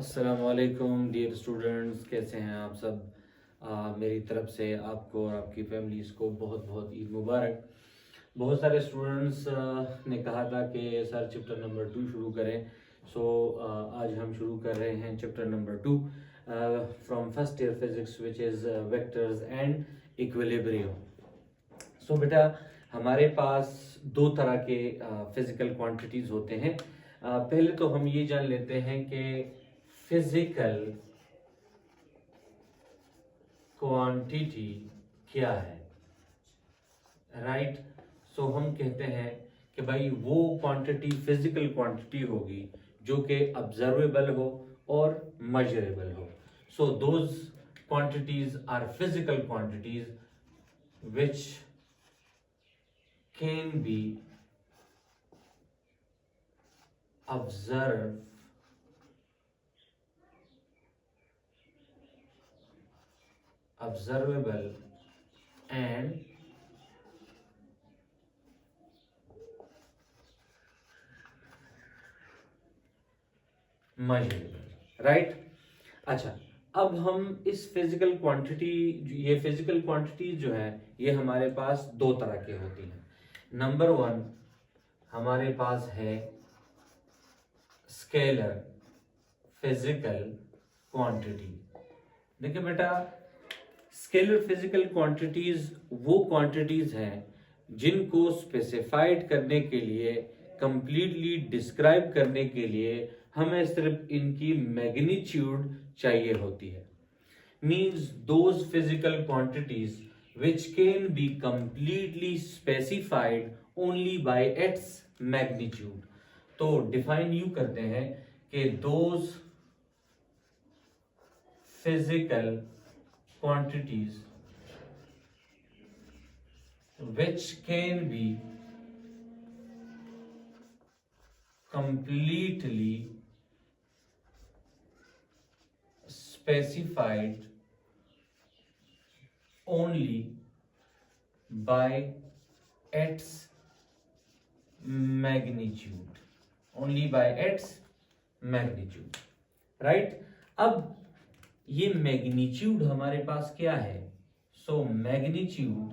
अस्सलामुअलैकुम dear students, कैसे हैं आप सब। मेरी तरफ से आपको और आपकी फैमिलीज़ को बहुत बहुत ईद मुबारक। बहुत सारे स्टूडेंट्स ने कहा था कि सर चैप्टर नंबर 2 शुरू करें। सो आज हम शुरू कर रहे हैं chapter number 2 from first year physics which is vectors and equilibrium. So बेटा, हमारे पास दो तरह के फिजिकल क्वांटिटीज़ होते हैं। पहले तो हम ये जान लेते हैं कि फिजिकल क्वांटिटी क्या है, राइट। सो हम कहते हैं कि भाई वो क्वांटिटी फिजिकल क्वांटिटी होगी जो कि ऑब्जर्वेबल हो और मेजरेबल हो। So those quantities are physical quantities which can be observed observable and measurable, right. अच्छा, अब हम इस फिजिकल क्वांटिटी, ये फिजिकल क्वांटिटी जो है ये हमारे पास दो तरह की होती हैं। नंबर 1 हमारे पास है स्केलर फिजिकल क्वांटिटी। देखिए बेटा, स्केलर फिजिकल क्वांटिटीज वो क्वांटिटीज हैं जिनको स्पेसिफाइड करने के लिए, कंप्लीटली डिस्क्राइब करने के लिए हमें सिर्फ इनकी मैग्नीट्यूड चाहिए होती है। Means those physical quantities which can be completely specified only by its magnitude. तो डिफाइन यूं करते हैं कि those physical quantities which can be completely specified only by its magnitude, only by its magnitude, right। अब ये magnitude हमारे पास क्या है? So magnitude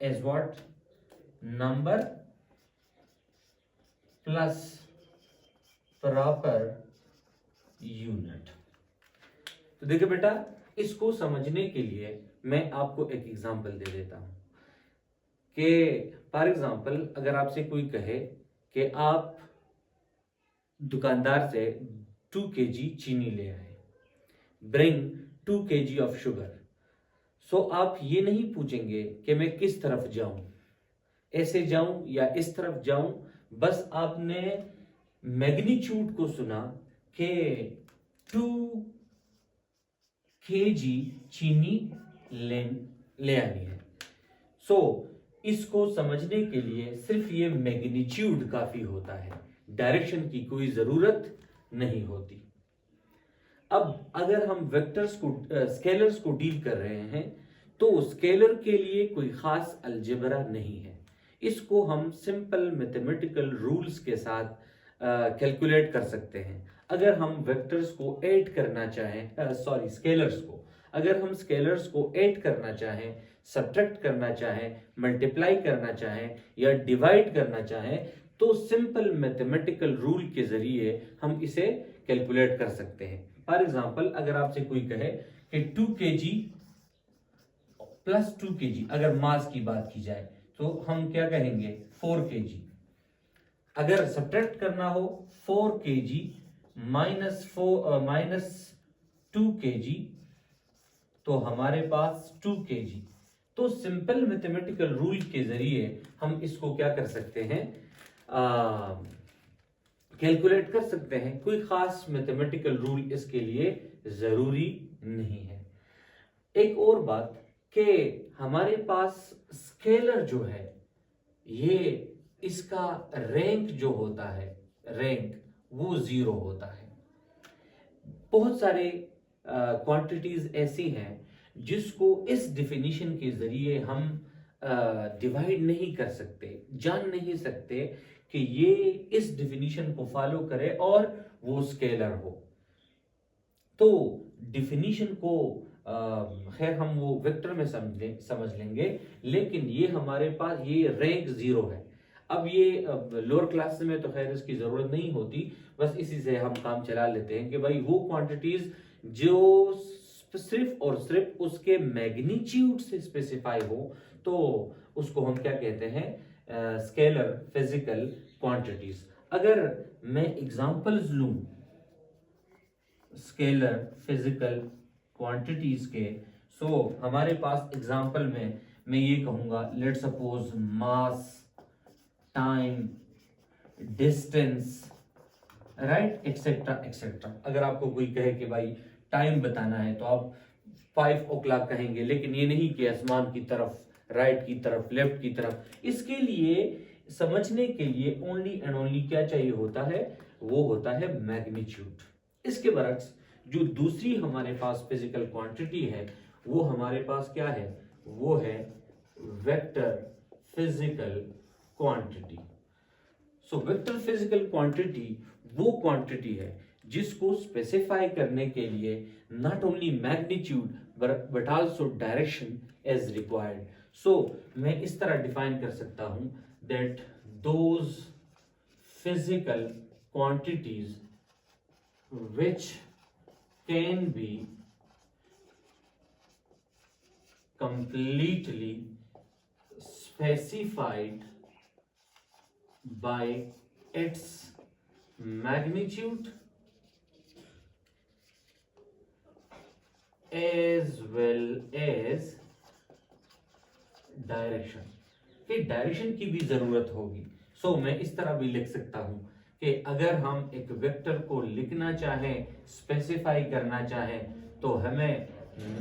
is what? Number plus proper unit. तो देखिए बेटा, इसको समझने के लिए मैं आपको एक एग्जांपल दे देता हूं कि फॉर एग्जांपल अगर आपसे कोई कहे कि आप दुकानदार से 2 kg चीनी ले आए, ब्रिंग 2 kg ऑफ शुगर। सो आप ये नहीं पूछेंगे कि मैं किस तरफ जाऊं, ऐसे जाऊं या इस तरफ जाऊं। बस आपने मैग्नीट्यूड को सुना कि 2 kg चीनी ले आनी है। सो इसको समझने के लिए सिर्फ ये मैग्नीट्यूड काफी होता है, डायरेक्शन की कोई जरूरत नहीं होती। अब अगर हम वेक्टर्स को, स्केलर्स को डील कर रहे हैं तो स्केलर के लिए कोई खास अलजेब्रा नहीं है। इसको हम सिंपल मैथमेटिकल रूल्स के साथ कैलकुलेट कर सकते हैं। अगर हम वेक्टर्स को ऐड करना चाहें, स्केलर्स को, अगर हम स्केलर्स को ऐड करना चाहें, सब्ट्रैक्ट करना चाहें, मल्टीप्लाई करना चाहें या डिवाइड करना चाहें, तो सिंपल मैथमेटिकल रूल के जरिए हम इसे कैलकुलेट कर सकते हैं। फॉर एग्जांपल अगर आपसे कोई कहे कि 2 kg प्लस 2 kg, अगर मास की बात की जाए तो हम क्या कहेंगे? 4 kg। अगर सब्ट्रैक्ट करना हो 4 kg माइनस 2 kg, तो हमारे पास 2 kg। तो सिंपल मैथमेटिकल रूल के जरिए हम इसको क्या कर सकते हैं? कैलकुलेट कर सकते हैं। कोई खास मैथमेटिकल रूल इसके लिए जरूरी नहीं है। एक और बात कि हमारे पास स्केलर जो है, ये इसका रैंक जो होता है, रैंक वो 0 होता है। बहुत सारे क्वांटिटीज ऐसी हैं जिसको इस डिफिनीशन के जरिए हम डिवाइड नहीं कर सकते, जान नहीं सकते कि ये इस डिफिनीशन को फॉलो करे और वो स्केलर हो। तो डिफिनीशन को खैर हम वो वेक्टर में समझ लेंगे, लेकिन ये हमारे पास ये रैंक 0 है। अब ये लोअर क्लास में तो खैर इसकी जरूरत नहीं होती, बस इसी से हम काम चला लेते हैं कि भाई वो क्वांटिटीज जो सिर्फ और सिर्फ उसके मैग्नीट्यूड से स्पेसिफाई हो तो उसको हम क्या कहते हैं, स्केलर फिजिकल क्वांटिटीज। अगर मैं एग्जांपल्स लूं स्केलर फिजिकल क्वांटिटीज के, सो हमारे पास एग्जांपल में मैं ये कहूंगा, let suppose mass, time, distance, right, etcetera etcetera. अगर आपको कोई कहे कि भाई टाइम बताना है तो आप 5 o'clock कहेंगे, लेकिन ये नहीं कि आसमान की तरफ, राइट की तरफ, लेफ्ट की तरफ। इसके लिए समझने के लिए ओनली एंड ओनली क्या चाहिए होता है, वो होता है मैग्नीट्यूड। इसके बरक्स जो दूसरी हमारे पास फिजिकल क्वांटिटी है वो हमारे पास क्या है, वो है vector physical quantity. So vector physical quantity वो क्वांटिटी है जिसको स्पेसिफाई करने के लिए not only magnitude but also direction is required. So मैं इस तरह डिफाइन कर सकता हूं that those physical quantities which can be completely specified by its magnitude as well as direction. कि डायरेक्शन की भी जरूरत होगी। सो मैं इस तरह भी लिख सकता हूं कि अगर हम एक वेक्टर को लिखना चाहें, स्पेसिफाई करना चाहें, तो हमें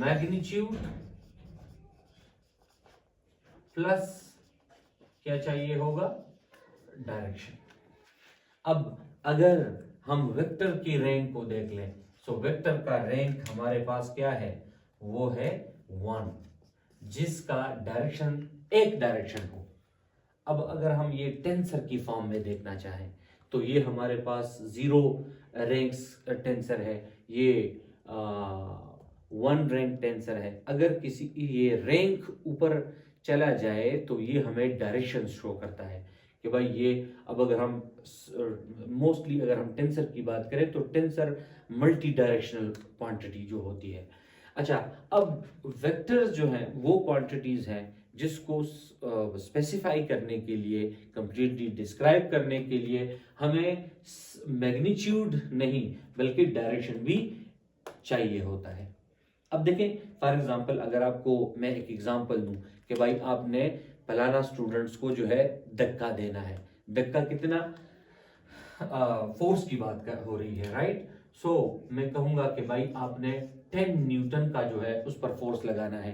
मैग्नीट्यूड प्लस क्या चाहिए होगा, डायरेक्शन। अब अगर हम वेक्टर की रैंक को देख लें, सो वेक्टर का रैंक हमारे पास क्या है, वो है 1, जिसका डायरेक्शन एक डायरेक्शन हो। अब अगर हम ये टेंसर की फॉर्म में देखना चाहें तो ये हमारे पास 0 रैंक्स टेंसर है, ये 1 रैंक टेंसर है। अगर किसी ये रैंक ऊपर चला जाए तो ये हमें डायरेक्शन शो करता है कि भाई ये, अब अगर हम मोस्टली अगर हम टेंसर की बात करें तो टेंसर मल्टी डायरेक्शनल क्वांटिटी जो होती है। अच्छा, अब वेक्टर्स जो हैं वो क्वांटिटीज हैं जिसको स्पेसिफाई करने के लिए, कंप्लीटली डिस्क्राइब करने के लिए हमें मैग्नीट्यूड नहीं बल्कि डायरेक्शन भी चाहिए होता है। अब देखें, फॉर एग्जांपल अगर आपको मैं एक एग्जांपल दूं कि भाई आपने फलाना स्टूडेंट्स को जो है धक्का देना है, धक्का कितना, फोर्स की बात हो रही है, राइट। सो मैं कहूंगा कि भाई आपने 10 न्यूटन का जो है उस पर फोर्स लगाना है।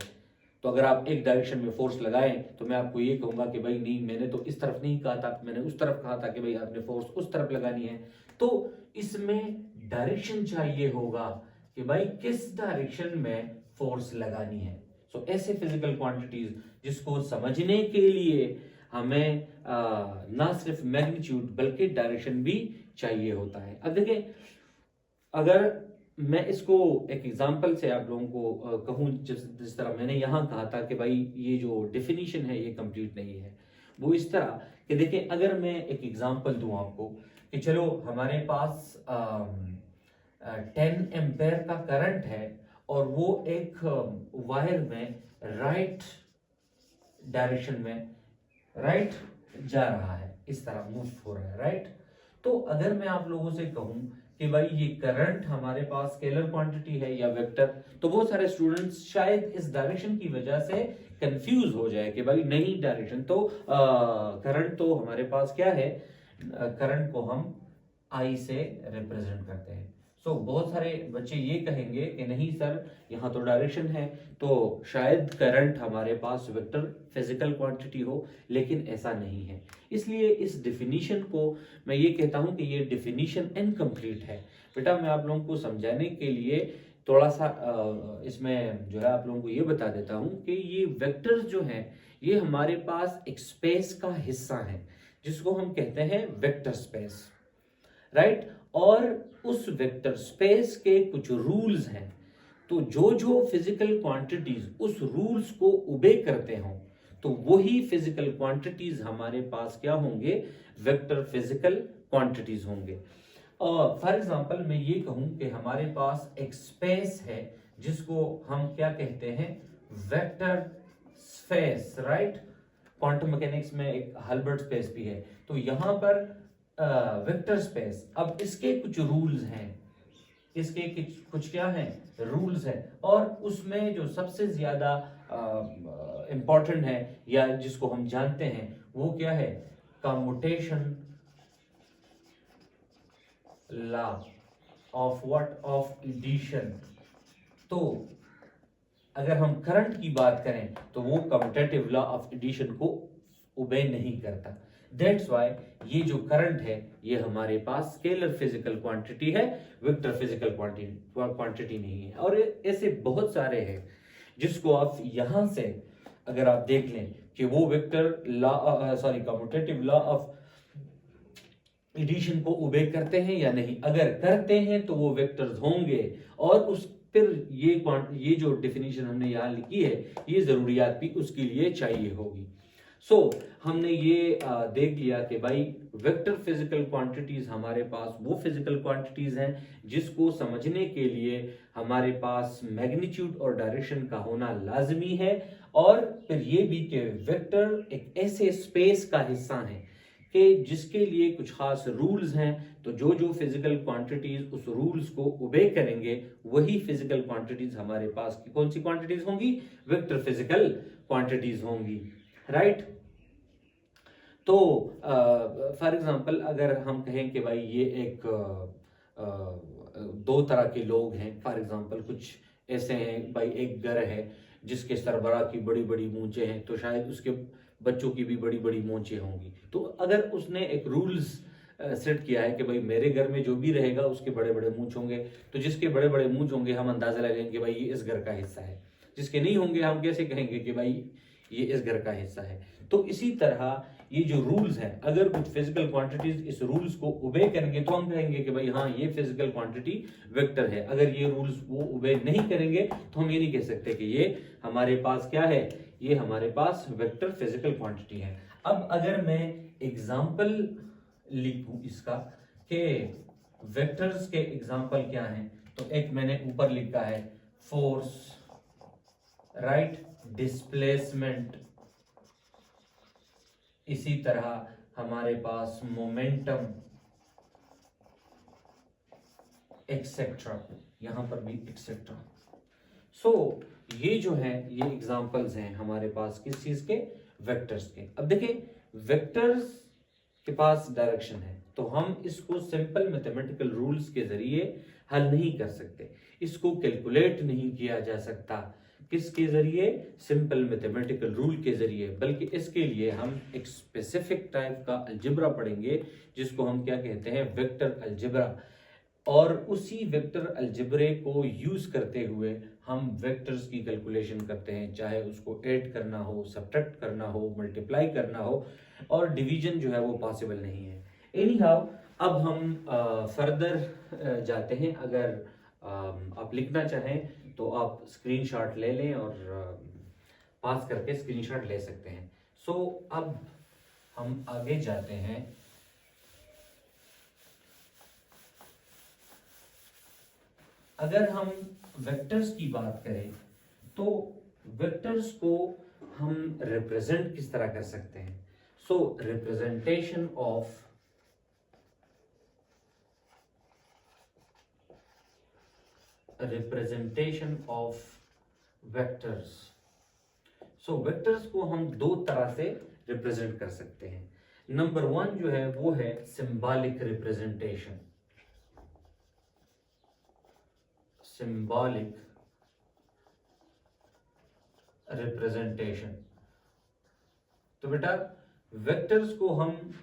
तो अगर आप एक डायरेक्शन में फोर्स लगाएं तो मैं आपको ये कहूंगा कि भाई नहीं, मैंने तो इस तरफ नहीं कहा था, मैंने उस तरफ कहा था कि भाई आपने फोर्स उस तरफ लगानी है। तो इसमें डायरेक्शन चाहिए होगा कि भाई किस डायरेक्शन में फोर्स लगानी है। सो ऐसे फिजिकल क्वांटिटीज जिसको समझने के लिए हमें ना सिर्फ मैग्नीट्यूड बल्कि डायरेक्शन भी चाहिए होता है। अब देखिए, अगर मैं इसको एक एग्जांपल से आप लोगों को कहूं, जिस तरह मैंने यहां कहा था कि भाई ये जो डेफिनेशन है ये कंप्लीट नहीं है, वो इस तरह कि देखिए, अगर मैं एक एग्जांपल दूं आपको कि चलो हमारे पास 10 एम्पेयर का करंट है और वो एक वायर में राइट डायरेक्शन में राइट जा रहा है, इस तरह मूव हो रहा है, राइट। तो अगर मैं आप लोगों से कहूं कि भाई ये करंट हमारे पास स्केलर क्वांटिटी है या वेक्टर, तो बहुत सारे स्टूडेंट्स शायद इस डायरेक्शन की वजह से कंफ्यूज हो जाए कि भाई नहीं, डायरेक्शन तो करंट तो हमारे पास क्या है, करंट को हम आई से रिप्रेजेंट करते हैं। सो बहुत सारे बच्चे ये कहेंगे कि नहीं सर, यहाँ तो डायरेक्शन है, तो शायद करंट हमारे पास वेक्टर फिजिकल क्वांटिटी हो, लेकिन ऐसा नहीं है। इसलिए इस डिफिनीशन को मैं ये कहता हूं कि ये डिफिनीशन इनकम्प्लीट है। बेटा मैं आप लोगों को समझाने के लिए थोड़ा सा इसमें जो है आप लोगों को ये बता देता हूं कि ये वेक्टर्स जो हैं ये हमारे पास एक स्पेस का हिस्सा है। जिसको हम कहते हैं वेक्टर स्पेस, राइट। और उस वेक्टर स्पेस के कुछ रूल्स हैं, तो जो जो फिजिकल क्वांटिटीज उस रूल्स को ओबे करते हों, तो वही फिजिकल क्वांटिटीज हमारे पास क्या होंगे, वेक्टर फिजिकल क्वांटिटीज होंगे। फॉर एग्जांपल मैं ये कहूं कि हमारे पास एक स्पेस है जिसको हम क्या कहते हैं, vector space, right. Quantum mechanics में एक हल्बर्ट स्पेस भी है। तो यहां पर वेक्टर स्पेस, अब इसके कुछ रूल्स हैं, इसके कुछ क्या हैं, रूल्स हैं। और उसमें जो सबसे ज्यादा इंपॉर्टेंट है या जिसको हम जानते हैं वो क्या है, commutation law of what, of addition. तो अगर हम करंट की बात करें तो वो कम्यूटेटिव लॉ ऑफ एडिशन को ओबे नहीं करता। दैट्स वाई ये जो करंट है ये हमारे पास स्केलर फिजिकल क्वांटिटी है, वेक्टर फिजिकल क्वांटिटी नहीं है। और ऐसे बहुत सारे हैं जिसको आप यहां से अगर आप देख लें कि वो vector law sorry commutative law of addition को ओबे करते हैं या नहीं। अगर करते हैं तो वो वेक्टर्स होंगे, और उस फिर ये जो डेफिनेशन हमने यहाँ लिखी है ये जरूरियात भी उसके लिए चाहिए होगी। हमने ये देख लिया कि भाई वेक्टर फिजिकल क्वांटिटीज हमारे पास वो फिजिकल क्वांटिटीज हैं जिसको समझने के लिए हमारे पास मैग्नीट्यूड और डायरेक्शन का होना लाजमी है। और फिर ये भी कि वेक्टर एक ऐसे स्पेस का हिस्सा है कि जिसके लिए कुछ खास रूल्स हैं, तो जो जो फिजिकल क्वांटिटीज उस रूल्स को ओबे करेंगे वही फिजिकल क्वांटिटीज हमारे पास की कौन सी क्वांटिटीज होंगी, वेक्टर फिजिकल क्वांटिटीज होंगी, राइट। तो फॉर एग्जांपल अगर हम कहें कि भाई ये एक दो तरह के लोग हैं, फॉर एग्जांपल कुछ ऐसे हैं भाई, एक घर है जिसके सरबराह की बड़ी बड़ी मूंछें हैं, तो शायद उसके बच्चों की भी बड़ी बड़ी मूंछें होंगी। तो अगर उसने एक रूल्स सेट किया है कि भाई मेरे घर में जो भी रहेगा उसके बड़े बड़े मूंछ होंगे, तो जिसके बड़े बड़े मूंछ होंगे हम अंदाजा लगाएंगे कि भाई ये इस घर का हिस्सा है, जिसके नहीं होंगे हम कैसे कहेंगे कि भाई ये इस घर का हिस्सा है। तो इसी तरह ये जो रूल्स हैं, अगर कुछ फिजिकल क्वांटिटीज इस रूल्स को ओबे करेंगे तो हम कहेंगे कि भाई हाँ ये फिजिकल क्वांटिटी वेक्टर है। अगर ये रूल्स वो ओबे नहीं करेंगे तो हम ये नहीं कह सकते कि ये हमारे पास क्या है, ये हमारे पास वेक्टर फिजिकल क्वांटिटी है। अब अगर मैं एग्जाम्पल लिखूं इसका कि वेक्टर्स के एग्जाम्पल क्या हैं, तो एक मैंने ऊपर लिखा है फोर्स, राइट, डिस्प्लेसमेंट, इसी तरह हमारे पास मोमेंटम एक्सेट्रा, यहां पर भी एक्सेट्रा। ये जो है ये एग्जांपल्स हैं हमारे पास किस चीज के, वेक्टर्स के। अब देखिए वेक्टर्स के पास डायरेक्शन है, तो हम इसको सिंपल मैथमेटिकल रूल्स के जरिए हल नहीं कर सकते, इसको कैलकुलेट नहीं किया जा सकता, किसके जरिए, सिंपल मैथमेटिकल रूल के जरिए, बल्कि इसके लिए हम एक स्पेसिफिक टाइप का अलजेब्रा पढ़ेंगे जिसको हम क्या कहते हैं, वेक्टर अलजेब्रा। और उसी वेक्टर अलजेब्रे को यूज करते हुए हम वेक्टर्स की कैलकुलेशन करते हैं, चाहे उसको ऐड करना हो, सब्ट्रैक्ट करना हो, मल्टीप्लाई करना हो, और डिवीजन जो है वो पॉसिबल नहीं है। एनी हाउ अब हम फर्दर जाते हैं। अगर आप लिखना चाहें तो आप स्क्रीनशॉट ले लें और पास करके स्क्रीनशॉट ले सकते हैं। अब हम आगे जाते हैं। अगर हम वेक्टर्स की बात करें तो वेक्टर्स को हम रिप्रेजेंट किस तरह कर सकते हैं। Representation of vectors. वेक्टर्स को हम दो तरह से रिप्रेजेंट कर सकते हैं। नंबर वन जो है वो है सिंबॉलिक रिप्रेजेंटेशन। सिंबॉलिक रिप्रेजेंटेशन, तो बेटा वेक्टर्स को हम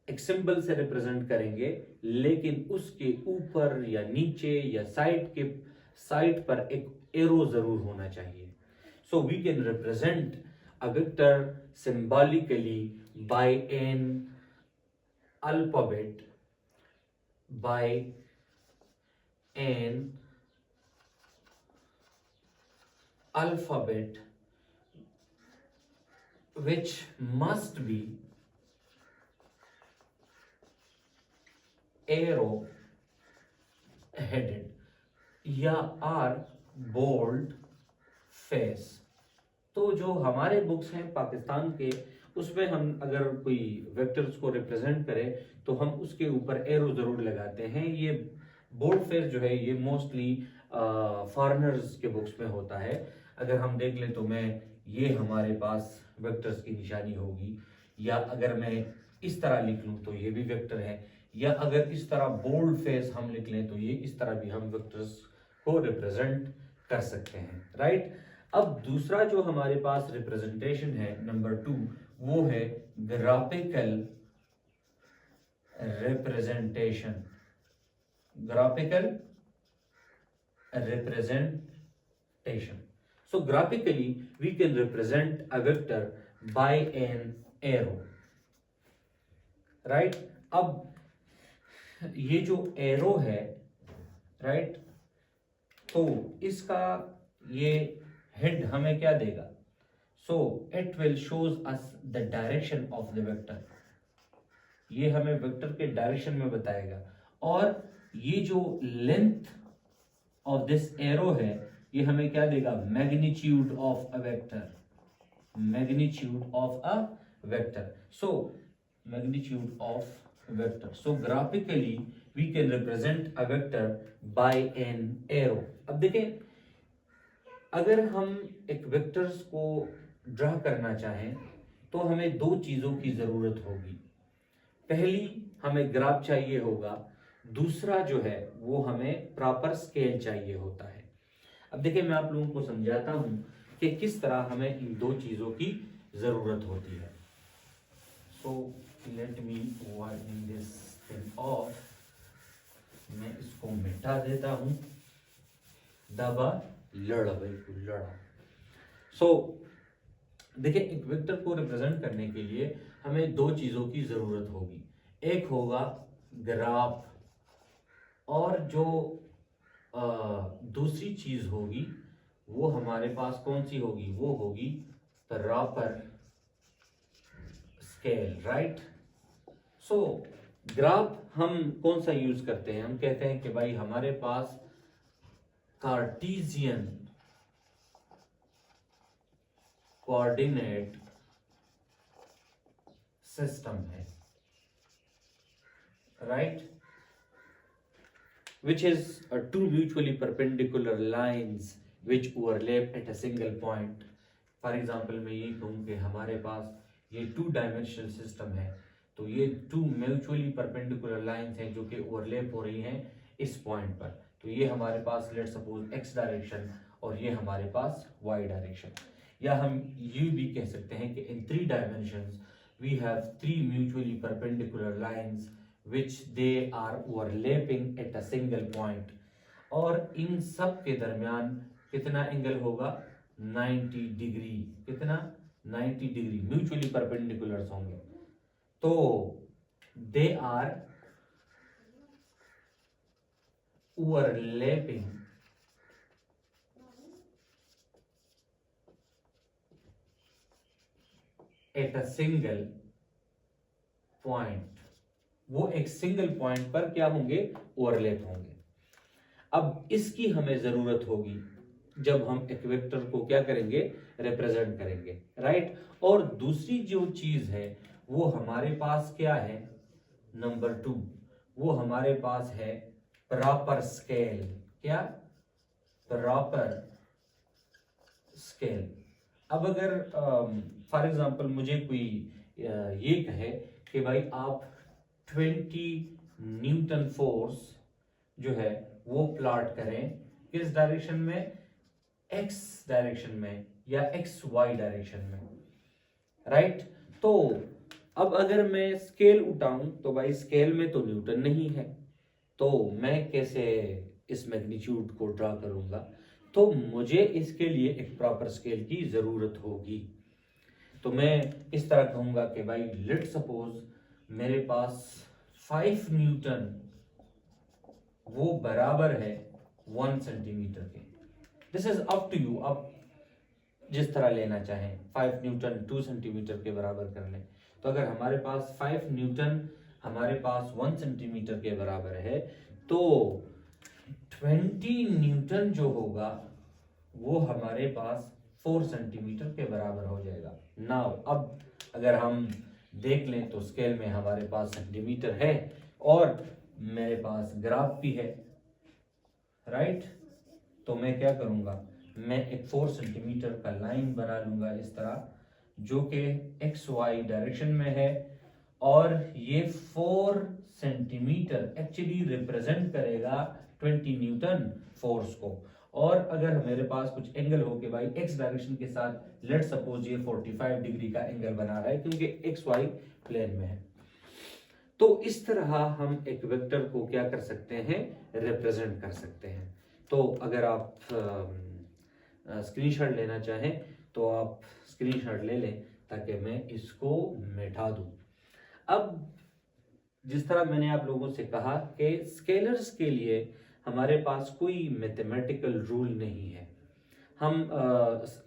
एक सिंबल से रिप्रेजेंट करेंगे, लेकिन उसके ऊपर या नीचे या साइड पर एक एरो जरूर होना चाहिए। We can represent a vector symbolically by an alphabet by an alphabet which must be arrow headed या आर बोल्ड फेस। तो जो हमारे बुक्स हैं पाकिस्तान के, उसमें हम अगर कोई वेक्टर्स को रिप्रेजेंट करें तो हम उसके ऊपर एरो जरूर लगाते हैं। ये बोल्ड फेस जो है ये मोस्टली फॉरेनर्स के बुक्स में होता है। अगर हम देख लें तो मैं ये हमारे पास वेक्टर्स की निशानी होगी, या अगर मैं इस तरह लिख लूं तो ये भी वेक्टर है, या अगर इस तरह बोल्ड फेस हम लिख लें तो ये इस तरह भी हम वेक्टर्स को रिप्रेजेंट कर सकते हैं, राइट। अब दूसरा जो हमारे पास रिप्रेजेंटेशन है नंबर 2, वो है graphical representation. Graphical representation. So graphically we can represent a vector by an arrow, right? अब ये जो arrow है, right? तो इसका ये head हमें क्या देगा? So it will shows us the direction of the vector. ये हमें वेक्टर के डायरेक्शन में बताएगा। और ये जो लेंथ ऑफ दिस एरो है ये हमें क्या देगा? Magnitude of a vector. Magnitude of a vector. So magnitude of vector. So graphically we can represent a vector by an arrow. अब देखें, अगर हम एक वेक्टर्स को ड्रा करना चाहें तो हमें दो चीजों की जरूरत होगी। पहली, हमें ग्राफ चाहिए होगा, दूसरा जो है वो हमें प्रॉपर स्केल चाहिए होता है। अब देखिए, मैं आप लोगों को समझाता हूं कि किस तरह हमें इन दो चीजों की जरूरत होती है। So let me wind this thing of. मैं इसको मिटा देता हूं। दबा लड़ा, बिल्कुल लड़ा। सो देखिए, एक वेक्टर को रिप्रेजेंट करने के लिए हमें दो चीजों की जरूरत होगी। एक होगा ग्राफ, और जो दूसरी चीज होगी वो हमारे पास कौन सी होगी? वो होगी प्रॉपर स्केल, राइट। सो ग्राफ हम कौन सा यूज करते हैं? हम कहते हैं कि भाई हमारे पास कार्टेशियन कोऑर्डिनेट सिस्टम है, right, which is two mutually perpendicular lines which overlap at a single point. For example, मैं ये कहूँ कि हमारे पास ये टू डायमेंशनल सिस्टम है, तो ये टू म्यूचुअली परपेंडिकुलर लाइंस हैं जो कि ओवरलैप हो रही हैं इस पॉइंट पर। तो ये हमारे पास लेट सपोज एक्स डायरेक्शन और ये हमारे पास वाई डायरेक्शन। या हम ये भी कह सकते हैं कि in three dimensions we have three mutually perpendicular lines which they are overlapping at a single point, और इन सब के दरमियान कितना एंगल होगा? 90 डिग्री। कितना? 90 डिग्री म्यूचुअली परपेंडिकुलर्स होंगे। तो they are overlapping at a single point. वो एक सिंगल पॉइंट पर क्या होंगे? ओवरलैप होंगे। अब इसकी हमें जरूरत होगी जब हम एक वेक्टर को क्या करेंगे? रिप्रेजेंट करेंगे, राइट। और दूसरी जो चीज है वो हमारे पास क्या है? नंबर 2, वो हमारे पास है प्रॉपर स्केल। क्या? Proper scale. अब अगर फॉर एग्जांपल मुझे कोई ये कहे कि भाई आप 20 न्यूटन फोर्स जो है वो प्लॉट करें किस डायरेक्शन में? एक्स डायरेक्शन में या एक्स वाई डायरेक्शन में, राइट। तो अब अगर मैं स्केल उठाऊं तो भाई स्केल में तो न्यूटन नहीं है, तो मैं कैसे इस मैग्नीट्यूड को ड्रा करूंगा? तो मुझे इसके लिए एक प्रॉपर स्केल की जरूरत होगी। तो मैं इस तरह कहूंगा कि भाई लेट सपोज मेरे पास 5 न्यूटन वो बराबर है 1 सेंटीमीटर के। This is up to you, आप जिस तरह लेना चाहें, 5 न्यूटन 2 सेंटीमीटर के बराबर कर लें। तो अगर हमारे पास 5 न्यूटन हमारे पास 1 सेंटीमीटर के बराबर है, तो 20 न्यूटन जो होगा वो हमारे पास 4 सेंटीमीटर के बराबर हो जाएगा। नाउ अब अगर हम देख लें तो स्केल में हमारे पास सेंटीमीटर है और मेरे पास ग्राफ भी है, राइट। तो मैं क्या करूंगा, मैं एक 4 सेंटीमीटर का लाइन बना लूंगा इस तरह, जो कि एक्स वाई डायरेक्शन में है, और ये 4 सेंटीमीटर एक्चुअली रिप्रेजेंट करेगा 20 न्यूटन फोर्स को। और अगर मेरे पास कुछ एंगल हो कि भाई एक्स डायरेक्शन के साथ लेट सपोज ये 45 डिग्री का एंगल बना रहा है क्योंकि एक्स वाई प्लेन में है, तो इस तरह हम एक वेक्टर को क्या कर सकते हैं, रिप्रेजेंट कर सकते हैं। तो अगर आप स्क्रीनशॉट लेना चाहें तो आप स्क्रीनशॉट ले लें ताकि मैं इसको मिटा दूं। अब जिस तरह मैंने आप लोगों से कहा कि स्केलर्स के लिए हमारे पास कोई मैथमेटिकल रूल नहीं है, हम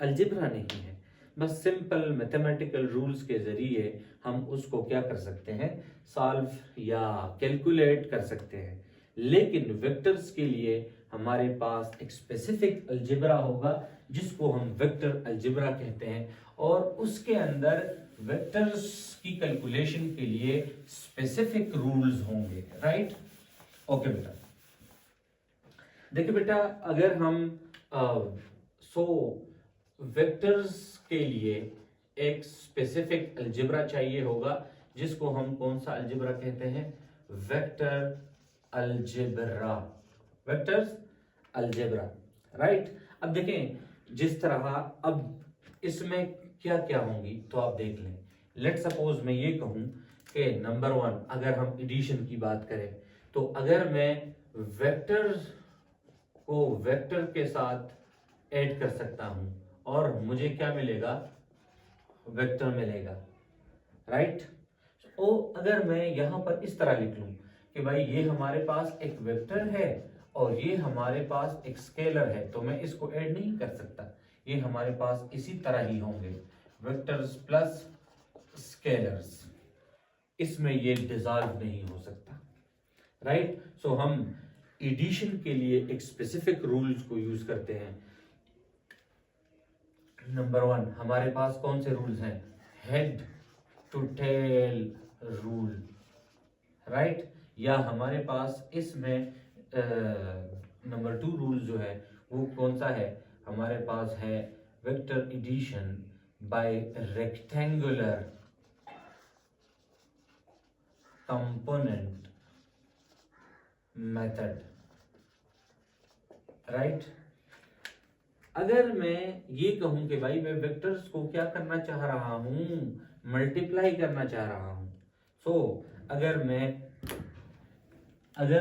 अलजेब्रा नहीं है, बस सिंपल मैथमेटिकल रूल्स के जरिए हम उसको क्या कर सकते हैं, सॉल्व या कैलकुलेट कर सकते हैं। लेकिन वेक्टर्स के लिए हमारे पास एक स्पेसिफिक अलजेब्रा होगा जिसको हम वेक्टर अलजेब्रा कहते हैं, और उसके अंदर वेक्टर्स की कैलकुलेशन के लिए स्पेसिफिक रूल्स होंगे, राइट। ओके बेटा, देखिए बेटा, अगर हम वेक्टर्स के लिए एक स्पेसिफिक अलजेब्रा चाहिए होगा जिसको हम कौन सा अलजेब्रा कहते हैं, vector algebra, vectors algebra, right. अब देखें जिस तरह, अब इसमें क्या क्या होंगी तो आप देख लें। लेट सपोज मैं ये कहूं कि नंबर 1, अगर हम एडिशन की बात करें तो अगर मैं वेक्टर को वेक्टर के साथ ऐड कर सकता हूं और मुझे क्या मिलेगा, वेक्टर मिलेगा, राइट। तो अगर मैं यहां पर इस तरह लिख लूं कि भाई ये हमारे पास एक वेक्टर है और ये हमारे पास एक स्केलर है, तो मैं इसको ऐड नहीं कर सकता, ये हमारे पास इसी तरह ही होंगे, वेक्टर्स प्लस स्केलर्स, इसमें ये डिसॉल्व नहीं हो सकता, राइट। सो हम एडिशन के लिए एक स्पेसिफिक रूल्स को यूज करते हैं। नंबर 1 हमारे पास कौन से रूल्स हैं, head to tail rule, right. या हमारे पास इसमें नंबर 2 रूल जो है वो कौन सा है, हमारे पास है vector addition by rectangular component method, right. अगर मैं ये कहूं कि भाई मैं वेक्टर्स को क्या करना चाह रहा हूं, मल्टीप्लाई करना चाह रहा हूं, सो अगर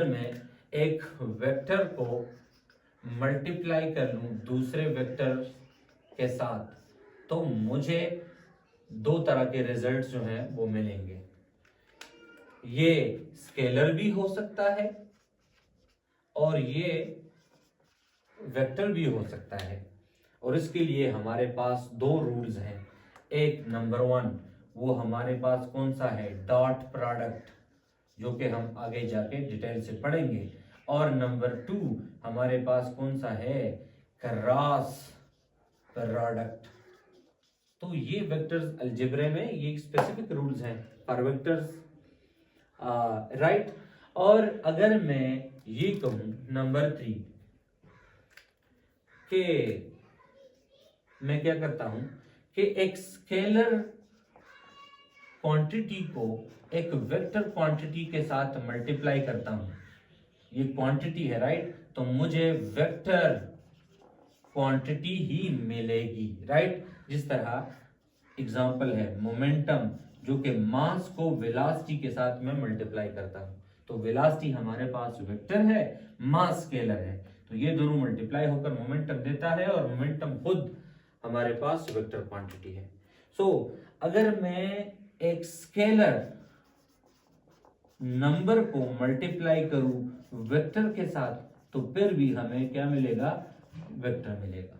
मैं एक वेक्टर को मल्टीप्लाई कर लूं दूसरे वेक्टर के साथ, तो मुझे 2 तरह के रिजल्ट्स जो हैं वो मिलेंगे। ये स्केलर भी हो सकता है और ये वेक्टर भी हो सकता है, और इसके लिए हमारे पास 2 रूल्स हैं। एक नंबर 1 वो हमारे पास कौन सा है, डॉट प्रोडक्ट, जो कि हम आगे जाके डिटेल से पढ़ेंगे, और नंबर 2 हमारे पास कौन सा है, क्रॉस प्रोडक्ट। तो ये वेक्टर्स अलजेब्रे में ये स्पेसिफिक रूल्स हैं फॉर वेक्टर्स, राइट। और अगर मैं ये कहूं नंबर 3 कि मैं क्या करता हूं कि एक स्केलर क्वांटिटी को एक वेक्टर क्वांटिटी के साथ मल्टीप्लाई करता हूं, ये क्वांटिटी है, राइट, तो मुझे वेक्टर क्वांटिटी ही मिलेगी, राइट। जिस तरह एग्जांपल है मोमेंटम, जो कि मास को वेलोसिटी के साथ मैं मल्टीप्लाई करता हूं, तो वेलोसिटी हमारे पास वेक्टर है, मास स्केलर है, तो ये दोनों मल्टीप्लाई होकर मोमेंटम देता है, और मोमेंटम खुद हमारे पास वेक्टर क्वांटिटी है। सो अगर मैं एक स्केलर नंबर को मल्टीप्लाई करूं वेक्टर के साथ तो फिर भी हमें क्या मिलेगा, वेक्टर मिलेगा।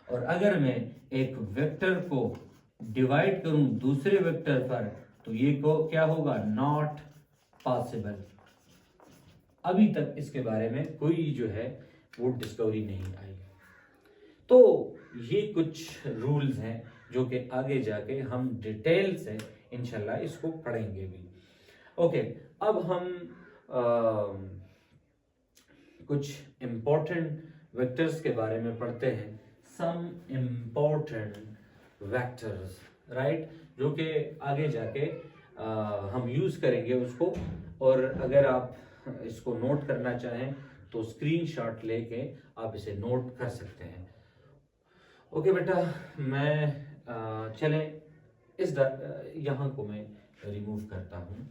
और अगर मैं एक वेक्टर को डिवाइड करूं दूसरे वेक्टर पर तो ये को क्या होगा, नॉट पॉसिबल। अभी तक इसके बारे में कोई जो है वो डिस्कवरी नहीं आई। तो ये कुछ रूल्स हैं जो कि आगे जाके हम डिटेल से इंशाल्लाह इसको पढ़ेंगे भी। ओके, अब हम कुछ इम्पोर्टेंट वेक्टर्स के बारे में पढ़ते हैं। सम इम्पोर्टेंट वेक्टर्स, राइट, जो कि आगे जाके हम यूज करेंगे उसको। और अगर आप इसको नोट करना चाहें तो स्क्रीनशॉट लेके आप इसे नोट कर सकते हैं। ओके बेटा, मैं चलें इस यहाँ को मैं रिमूव करता हूँ।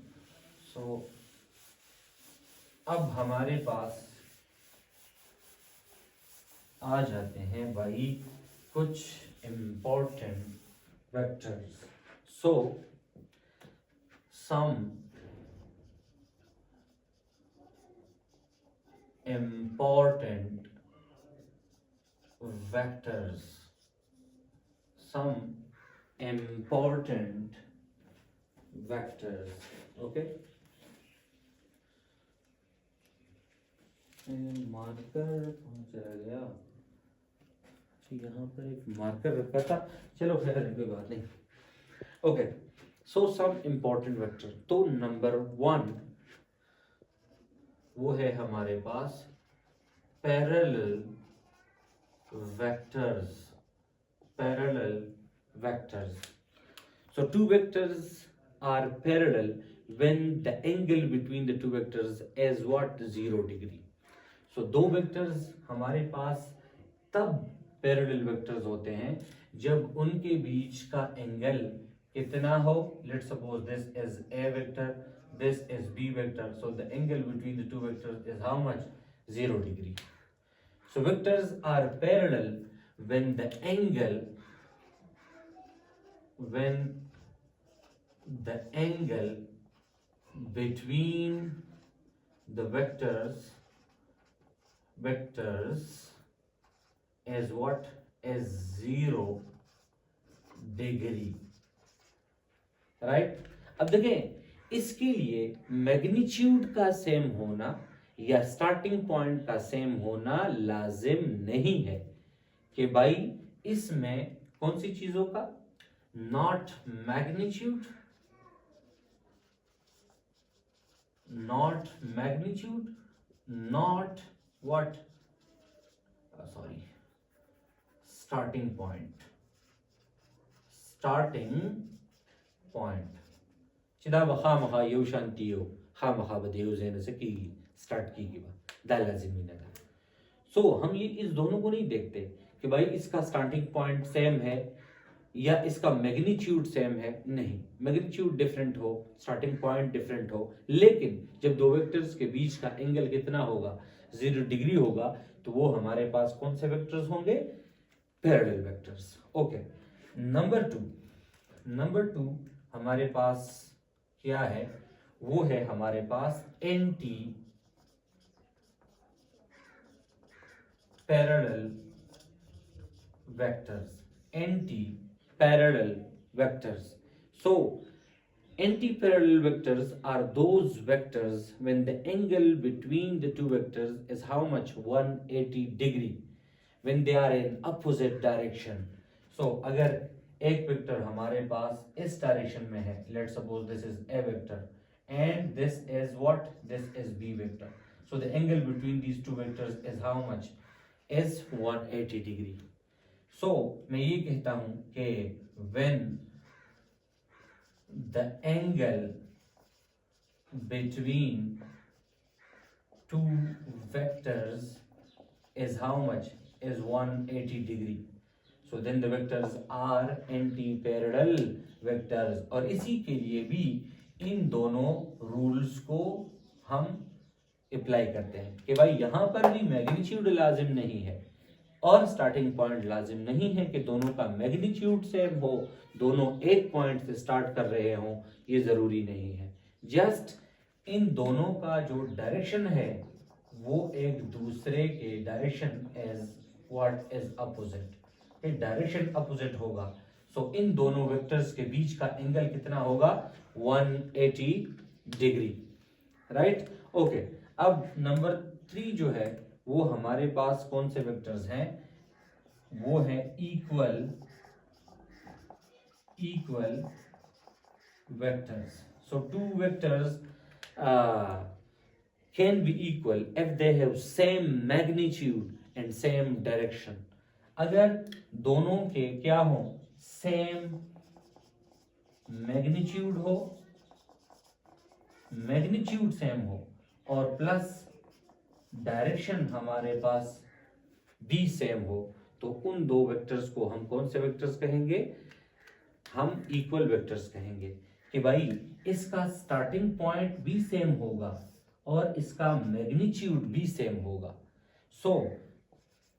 सो अब हमारे पास आ जाते हैं भाई कुछ इम्पोर्टेंट वेक्टर्स। सो some important vectors, some important vectors, okay। Marker कहाँ चला गया, यहाँ पर एक मार्कर रखा था, चलो खैर कोई बात नहीं। Okay, so some important vector, तो नंबर 1 वो है हमारे पास parallel vectors. Parallel vectors, so two vectors are parallel when the angle between the two vectors is what, 0 degree। so दो वेक्टर्स हमारे पास तब पैरेलल वेक्टर्स होते हैं जब उनके बीच का एंगल कितना हो। Let's suppose this is a vector, this is b vector, so the angle between the two vectors is how much, 0 degree। so vectors are parallel when the angle between the vectors is what, is 0 degree, right. अब देखें, इसके लिए magnitude का same होना या starting point का same होना लाजिम नहीं है कि भाई इसमें कौन सी चीजों का, not magnitude, not what, sorry, starting point चिदा खामखा यो शांतियो खामखा बदेयो ज़हन से की स्टार्ट की दाला ज़मीन था। सो हम ये इस दोनों को नहीं देखते कि भाई इसका स्टार्टिंग पॉइंट सेम है या इसका मैग्नीट्यूड सेम है, नहीं, मैग्नीट्यूड डिफरेंट हो, स्टार्टिंग पॉइंट डिफरेंट हो, लेकिन जब दो वेक्टर्स के बीच का एंगल कितना होगा, 0 डिग्री होगा, तो वो हमारे पास कौन से वेक्टर्स होंगे, parallel vectors. Okay, number two हमारे पास क्या है, वो है हमारे पास anti parallel vectors. So anti-parallel vectors are those vectors when the angle between the two vectors is how much, 180 degree, when they are in opposite direction। So अगर एक वेक्टर हमारे पास इस डायरेक्शन में है, let's suppose this is A vector and this is what, this is B vector, so the angle between these two vectors is how much, is 180 degree. सो मैं ये कहता हूं कि when the angle between two vectors is how much, is 180 degree, so then the vectors are anti-parallel vectors। और इसी के लिए भी इन दोनों रूल्स को हम अप्लाई करते हैं कि भाई यहां पर भी मैग्नीट्यूड लाजिम नहीं है और स्टार्टिंग पॉइंट लाजिम नहीं है कि दोनों का मैग्नीट्यूड सेम हो, दोनों एक पॉइंट से स्टार्ट कर रहे हों, ये जरूरी नहीं है। जस्ट इन दोनों का जो डायरेक्शन है वो एक दूसरे के direction as what is opposite, ये डायरेक्शन अपोजिट होगा। सो इन दोनों वेक्टर्स के बीच का एंगल कितना होगा, 180 डिग्री, राइट। ओके, अब नंबर 3 जो है वो हमारे पास कौन से वेक्टर्स हैं, वो है equal vectors. So two vectors can be equal if they have same magnitude and same direction. अगर दोनों के क्या हो, सेम मैग्नीट्यूड हो, मैग्नीट्यूड सेम हो और प्लस डायरेक्शन हमारे पास भी सेम हो, तो उन दो वेक्टर्स को हम कौन से वेक्टर्स कहेंगे, हम इक्वल वेक्टर्स कहेंगे कि भाई इसका स्टार्टिंग पॉइंट भी सेम होगा और इसका मैग्नीट्यूड भी सेम होगा। सो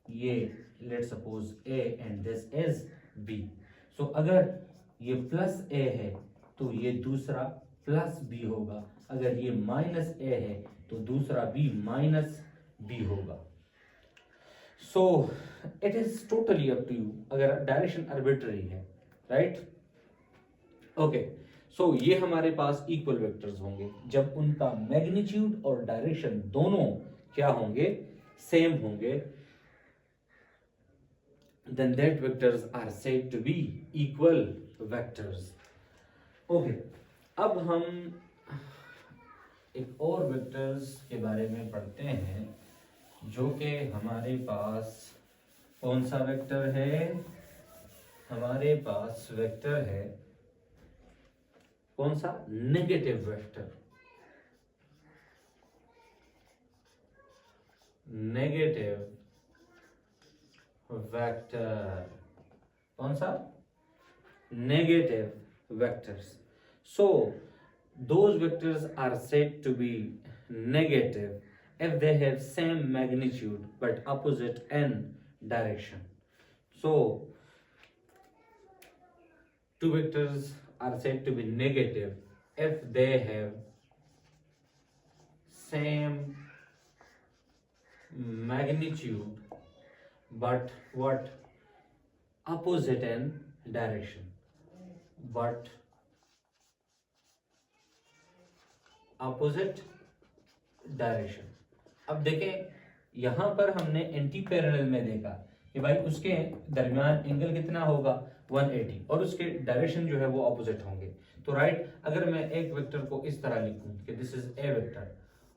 ये let suppose A and this is B. So अगर ये प्लस ए है तो ये दूसरा प्लस बी होगा, अगर ये माइनस ए है तो दूसरा भी माइनस बी होगा। So it is totally up to you, अगर डायरेक्शन आर्बिट्ररी है, राइट। ओके, सो ये हमारे पास इक्वल वेक्टर्स होंगे जब उनका मैग्नीट्यूड और डायरेक्शन दोनों क्या होंगे, सेम होंगे, then that vectors are said to be equal vectors. Okay, अब हम एक और वेक्टर्स के बारे में पढ़ते हैं जो कि हमारे पास कौन सा वेक्टर है, हमारे पास वेक्टर है कौन सा, नेगेटिव वेक्टर, नेगेटिव वेक्टर, कौन सा, negative vectors. So those vectors are said to be negative if they have same magnitude but opposite n direction. So two vectors are said to be negative if they have same magnitude but what, opposite n direction, but opposite direction. अब देखें यहां पर हमने anti parallel में देखा कि भाई उसके दरमियान एंगल कितना होगा, 180, और उसके डायरेक्शन जो है वो ऑपोजिट होंगे। तो राइट, अगर मैं एक वेक्टर को इस तरह लिखूं कि दिस इज ए वेक्टर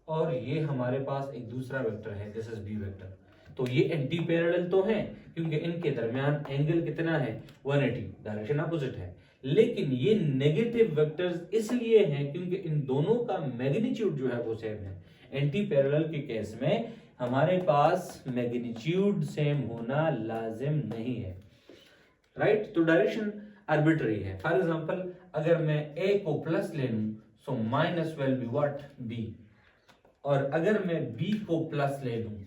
और ये हमारे पास एक दूसरा वेक्टर है दिस इज बी वेक्टर, तो ये एंटी पैरेलल तो हैं क्योंकि इनके दरमियान एंगल कितना है, 180, डायरेक्शन अपोजिट है। लेकिन ये नेगेटिव वेक्टर्स इसलिए हैं क्योंकि इन दोनों का मैग्नीट्यूड जो है वो सेम है। एंटी पैरेलल के केस में हमारे पास मैग्नीट्यूड सेम होना लाजिम नहीं है, राइट। तो डायरेक्शन आर्बिट्ररी है। फॉर एग्जांपल अगर मैं ए को प्लस ले लूं so minus will be what, B, और अगर मैं बी को प्लस ले लूं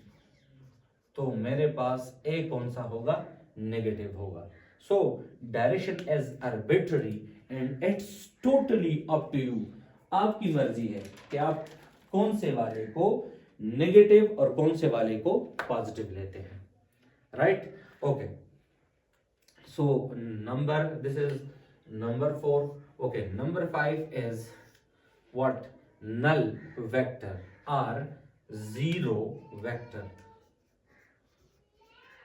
तो मेरे पास ए कौन सा होगा, नेगेटिव होगा। So direction is arbitrary and it's totally up to you. आपकी मर्जी है कि आप कौन से वाले को नेगेटिव और कौन से वाले को पॉजिटिव लेते हैं, right. Okay, so number, this is number 4. Okay, number 5 is what, null vector और zero vector.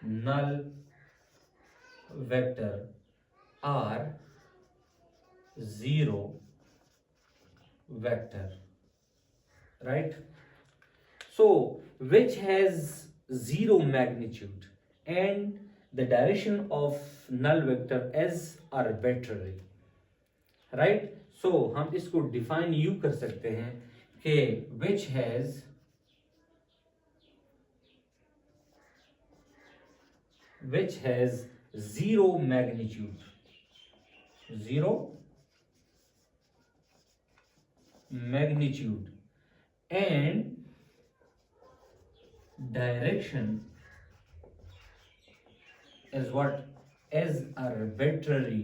Null vector or zero vector, right? So which has zero magnitude and the direction of null vector is arbitrary, right? So हम इसको define यूं कर सकते हैं कि which has zero magnitude, zero magnitude and direction is what, is arbitrary,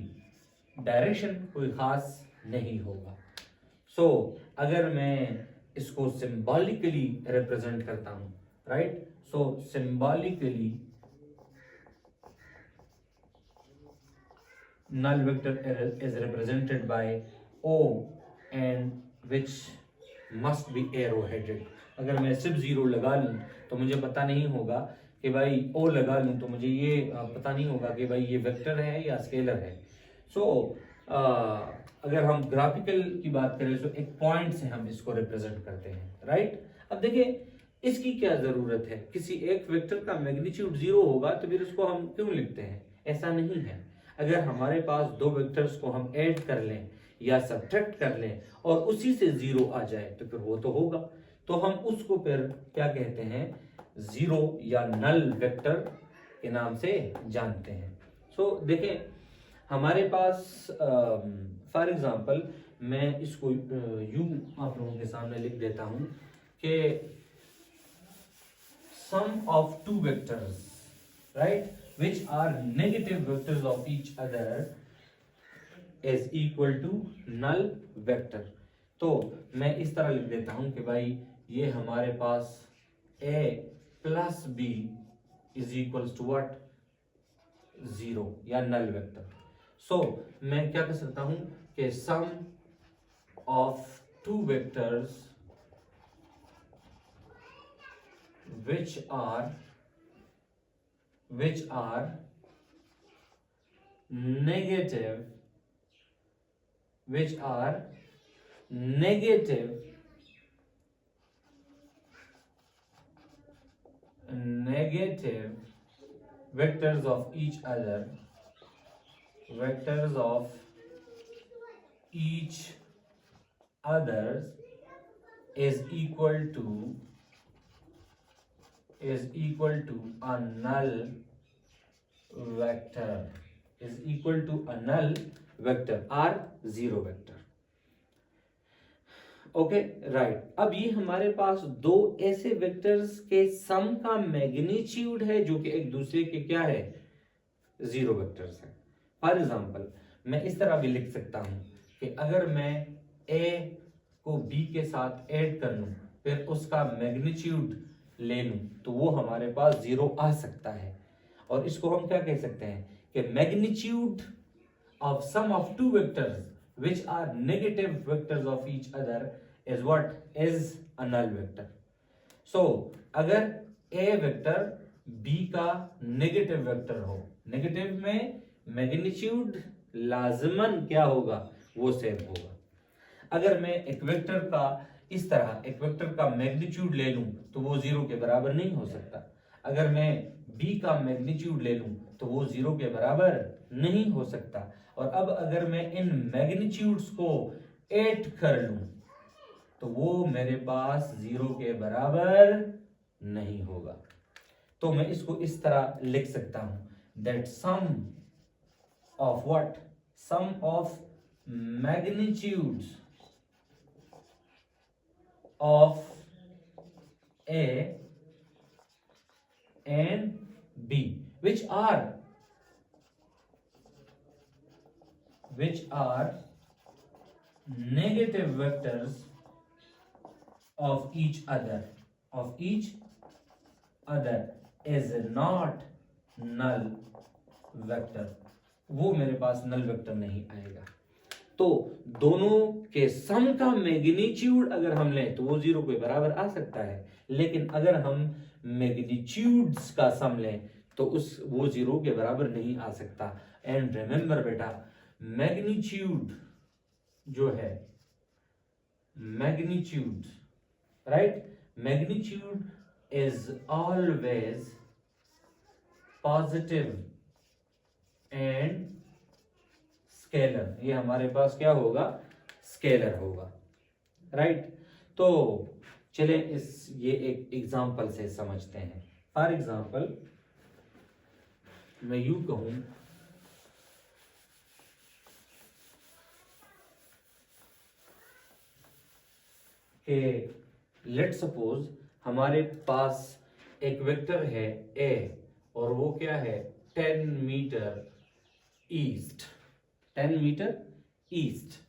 direction कोई खास नहीं होगा। सो अगर मैं इसको सिंबॉलिकली रिप्रेजेंट करता हूं, right. So symbolically null vector is represented by O and which must be arrow headed। अगर मैं सिर्फ जीरो लगा लूं तो मुझे पता नहीं होगा कि भाई O लगा लूं तो मुझे ये पता नहीं होगा कि भाई ये वेक्टर है या स्केलर है। सो अगर हम ग्राफिकल की बात करें तो एक पॉइंट से हम इसको रिप्रेजेंट करते हैं, राइट। अब देखिए इसकी क्या जरूरत है, किसी एक वेक्टर का मैग्नीट्यूड जीरो होगा तो फिर उसको हम क्यों लिखते हैं, ऐसा नहीं है। अगर हमारे पास दो वेक्टर्स को हम ऐड कर लें या सब्ट्रैक्ट कर लें और उसी से जीरो आ जाए तो फिर वो तो होगा, तो हम उसको फिर क्या कहते हैं, जीरो या नल वेक्टर के नाम से जानते हैं। सो देखें हमारे पास फॉर एग्जांपल मैं इसको यूं आप लोगों के सामने लिख देता हूं कि sum of two vectors, right, which are negative vectors of each other is equal to null vector। तो मैं इस तरह लिख देता हूं कि भाई ये हमारे पास a plus b is equals to what, zero या नल वेक्टर। सो मैं क्या कर सकता हूं कि sum of two vectors which are negative vectors of each other is equal to a null vector or zero vector। Okay right. अब ये हमारे पास दो ऐसे वेक्टर्स के सम का मैग्नीट्यूड है जो कि एक दूसरे के क्या है, जीरो वेक्टर्स है। फॉर एग्जांपल मैं इस तरह भी लिख सकता हूं कि अगर मैं a को b के साथ ऐड कर लूं फिर उसका मैग्नीट्यूड ले लूं तो वो हमारे पास जीरो आ सकता है, और इसको हम क्या कह सकते हैं कि magnitude of sum of two vectors which are negative vectors of each other is what is a null vector। so अगर a वेक्टर b का नेगेटिव वेक्टर हो, नेगेटिव में मैग्नीट्यूड लाजमन क्या होगा, वो सेम होगा। अगर मैं एक वेक्टर का इस तरह एक वेक्टर का मैग्नीट्यूड ले लूं तो वो जीरो के बराबर नहीं हो सकता। अगर मैं b का मैग्नीट्यूड ले लूं तो वो जीरो के बराबर नहीं हो सकता। और अब अगर मैं इन मैग्नीट्यूड्स को ऐड कर लूं तो वो मेरे पास जीरो के बराबर नहीं होगा। तो मैं इसको इस तरह लिख सकता हूं that sum of what, sum of magnitudes of A and B which are negative vectors of each other is not null vector। वो मेरे पास नल वेक्टर नहीं आएगा। तो दोनों के सम का मैग्नीट्यूड अगर हम लें तो वो जीरो के बराबर आ सकता है, लेकिन अगर हम मैग्नीट्यूड्स का सम लें तो वो जीरो के बराबर नहीं आ सकता। एंड रिमेंबर बेटा, मैग्नीट्यूड जो है, magnitude, right, magnitude is always positive and scalar. ये हमारे पास क्या होगा, स्केलर होगा, राइट। तो चले ये एक एग्जांपल से समझते हैं। फॉर एग्जांपल मैं यूं कहूं कि लेट सपोज हमारे पास एक वेक्टर है a और वो क्या है 10 मीटर ईस्ट, 10 मीटर ईस्ट,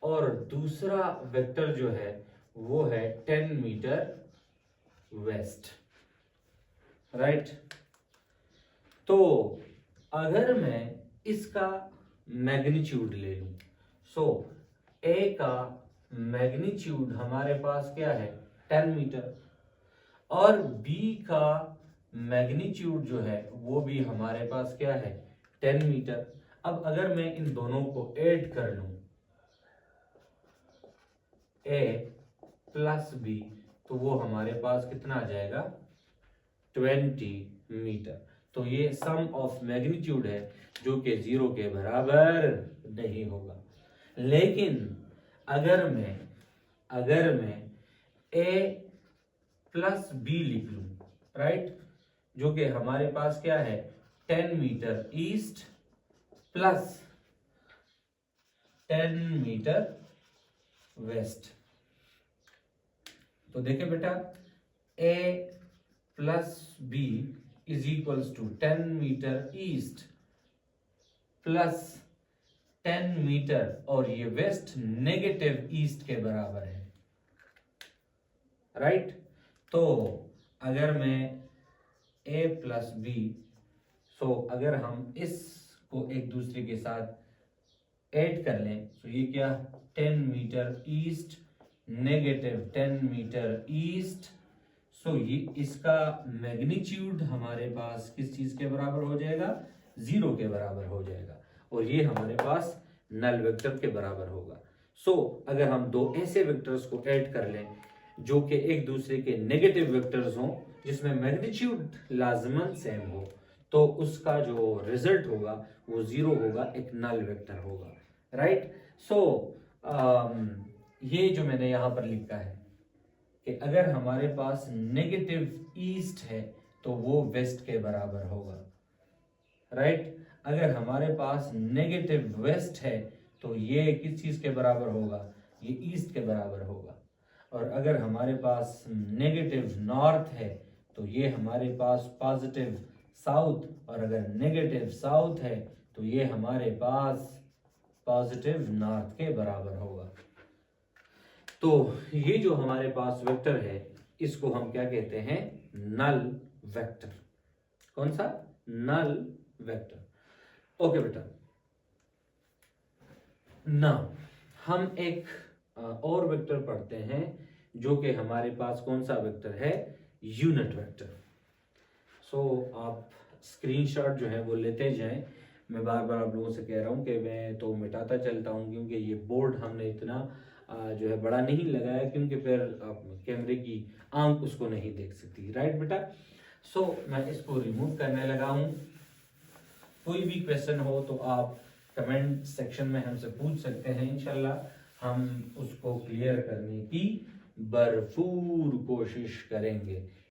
और दूसरा वेक्टर जो है वो है 10 मीटर वेस्ट, राइट। तो अगर मैं इसका मैग्नीट्यूड ले लूं, सो ए का मैग्नीट्यूड हमारे पास क्या है 10 मीटर, और बी का मैग्नीट्यूड जो है वो भी हमारे पास क्या है 10 मीटर। अब अगर मैं इन दोनों को ऐड कर लूं, ए प्लस बी, तो वो हमारे पास कितना आ जाएगा 20 मीटर। तो ये सम ऑफ मैग्नीट्यूड है जो कि 0 के बराबर नहीं होगा। लेकिन अगर मैं ए प्लस बी लिख लूं, राइट, जो कि हमारे पास क्या है 10 metre east plus 10 metre west, तो देखें बेटा A plus B is equals to 10 metre east plus 10 metre, और ये वेस्ट नेगेटिव ईस्ट के बराबर है, राइट। तो अगर मैं ए प्लस बी, सो अगर हम इसको एक दूसरे के साथ ऐड कर लें, तो ये क्या 10 metre east negative 10 metre east, so ये इसका मैग्नीट्यूड हमारे पास किस चीज के बराबर हो जाएगा 0 के बराबर हो जाएगा, और ये हमारे पास नल वेक्टर के बराबर होगा। सो अगर हम दो ऐसे वेक्टर्स को ऐड कर लें जो कि एक दूसरे के नेगेटिव वेक्टर्स हों, जिसमें मैग्नीट्यूड लाजमन सेम हो, तो उसका जो रिजल्ट होगा वो 0 होगा, एक नल वेक्टर होगा, राइट। सो ये जो मैंने यहां पर लिखा है कि अगर हमारे पास नेगेटिव ईस्ट है तो वो वेस्ट के बराबर होगा, राइट। अगर हमारे पास नेगेटिव वेस्ट है तो ये किस चीज के बराबर होगा, ये ईस्ट के बराबर होगा। और अगर हमारे पास नेगेटिव नॉर्थ है तो ये हमारे पास पॉजिटिव साउथ, और अगर नेगेटिव साउथ है तो ये हमारे पास पॉजिटिव नॉर्थ के बराबर होगा। तो ये जो हमारे पास वेक्टर है इसको हम क्या कहते हैं नल वेक्टर। कौन सा नल वेक्टर। ओके बेटा, ना हम एक और वेक्टर पढ़ते हैं जो कि हमारे पास कौन सा वेक्टर है यूनिट वेक्टर। सो आप स्क्रीनशॉट जो है वो लेते जाएं। मैं बार बार आप लोगों से कह रहा हूँ कि मैं तो मिटाता चलता हूँ क्योंकि ये बोर्ड हमने इतना जो है बड़ा नहीं लगाया, क्योंकि फिर कैमरे की आंख उसको नहीं देख सकती, राइट बेटा। सो मैं इसको रिमूव करने लगा हूँ। कोई भी क्वेश्चन हो तो आप कमेंट सेक्शन में हमसे पूछ सकते हैं, इंशाल्लाह हम उसको क्लियर करने की भरपूर कोशिश करेंगे।